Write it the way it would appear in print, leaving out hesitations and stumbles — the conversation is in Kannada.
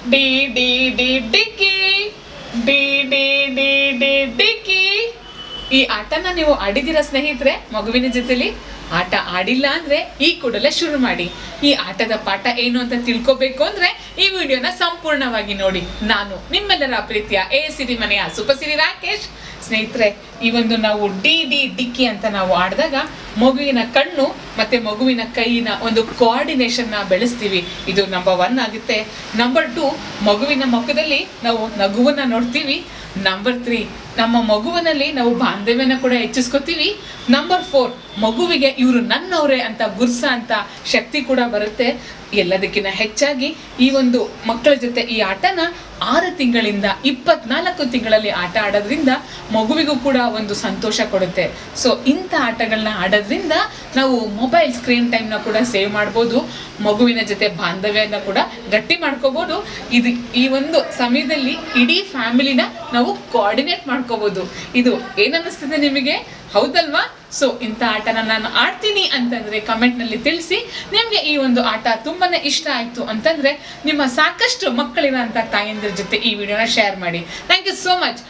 ಡಿ ಡಿ ಡಿ ಡಿಕ್ಕಿ ಡಿ ಡಿ ಡಿ ಡಿ ಡಿಕ್ಕಿ. ಈ ಆಟನ ನೀವು ಆಡಿದಿರಾ ಸ್ನೇಹಿತರೆ ಮಗುವಿನ ಜೊತೆಲಿ? ಆಟ ಆಡಿಲ್ಲ ಅಂದ್ರೆ ಈ ಕೂಡಲೇ ಶುರು ಮಾಡಿ. ಈ ಆಟದ ಪಾಠ ಏನು ಅಂತ ತಿಳ್ಕೊಬೇಕು ಅಂದ್ರೆ ಈ ವಿಡಿಯೋನ ಸಂಪೂರ್ಣವಾಗಿ ನೋಡಿ. ನಾನು ನಿಮ್ಮೆಲ್ಲರ ಪ್ರೀತಿಯ ಸಿರಿ ಮನೆಯ ಸುಪಸಿರಿ ರಾಕೇಶ್. ಸ್ನೇಹಿತರೆ, ಈ ಒಂದು ನಾವು ಡಿ ಡಿ ಡಿಕ್ಕಿ ಅಂತ ನಾವು ಆಡಿದಾಗ ಮಗುವಿನ ಕಣ್ಣು ಮತ್ತೆ ಮಗುವಿನ ಕೈಯಿನ ಒಂದು ಕೋಆರ್ಡಿನೇಷನ್ ನ ಬೆಳೆಸ್ತೀವಿ. ಇದು ನಂಬರ್ 1 ಆಗುತ್ತೆ. ನಂಬರ್ 2, ಮಗುವಿನ ಮುಖದಲ್ಲಿ ನಾವು ನಗುವನ್ನ ನೋಡ್ತೀವಿ. ನಂಬರ್ 3, ನಮ್ಮ ಮಗುವಿನಲ್ಲಿ ನಾವು ಬಾಂಧವ್ಯನ ಕೂಡ ಹೆಚ್ಚಿಸ್ಕೊತೀವಿ. ನಂಬರ್ 4, ಮಗುವಿಗೆ ಇವರು ನನ್ನವರೇ ಅಂತ ಗುರ್ಸ ಅಂತ ಶಕ್ತಿ ಕೂಡ ಬರುತ್ತೆ. ಎಲ್ಲದಕ್ಕಿಂತ ಹೆಚ್ಚಾಗಿ ಈ ಒಂದು ಮಕ್ಕಳ ಜೊತೆ ಈ ಆಟನ 6 ತಿಂಗಳಿಂದ 24 ತಿಂಗಳಲ್ಲಿ ಆಟ ಆಡೋದ್ರಿಂದ ಮಗುವಿಗೂ ಕೂಡ ಒಂದು ಸಂತೋಷ ಕೊಡುತ್ತೆ. ಸೊ ಇಂಥ ಆಟಗಳನ್ನ ಆಡೋದ್ರಿಂದ ನಾವು ಮೊಬೈಲ್ ಸ್ಕ್ರೀನ್ ಟೈಮ್ನ ಕೂಡ ಸೇವ್ ಮಾಡ್ಬೋದು. ಮಗುವಿನ ಜೊತೆ ಬಾಂಧವ್ಯನ ಕೂಡ ಗಟ್ಟಿ ಮಾಡ್ಕೋಬಹುದು. ಈ ಒಂದು ಸಮಯದಲ್ಲಿ ಇಡೀ ಫ್ಯಾಮಿಲಿನ ನಾವು ಕೋಆರ್ಡಿನೇಟ್ ಮಾಡ್ಕೋಬಹುದು. ಇದು ಏನನ್ನಿಸ್ತದೆ ನಿಮಗೆ? ಹೌದಲ್ವಾ? ಸೊ ಇಂಥ ಆಟನ ನಾನು ಆಡ್ತೀನಿ ಅಂತಂದ್ರೆ ಕಮೆಂಟ್ ನಲ್ಲಿ ತಿಳಿಸಿ. ನಿಮ್ಗೆ ಈ ಒಂದು ಆಟ ತುಂಬಾನೇ ಇಷ್ಟ ಆಯ್ತು ಅಂತಂದ್ರೆ ನಿಮ್ಮ ಸಾಕಷ್ಟು ಮಕ್ಕಳಿರೋ ಅಂತ ತಾಯಂದಿರ ಜೊತೆ ಈ ವಿಡಿಯೋನ ಶೇರ್ ಮಾಡಿ. Thank you so much.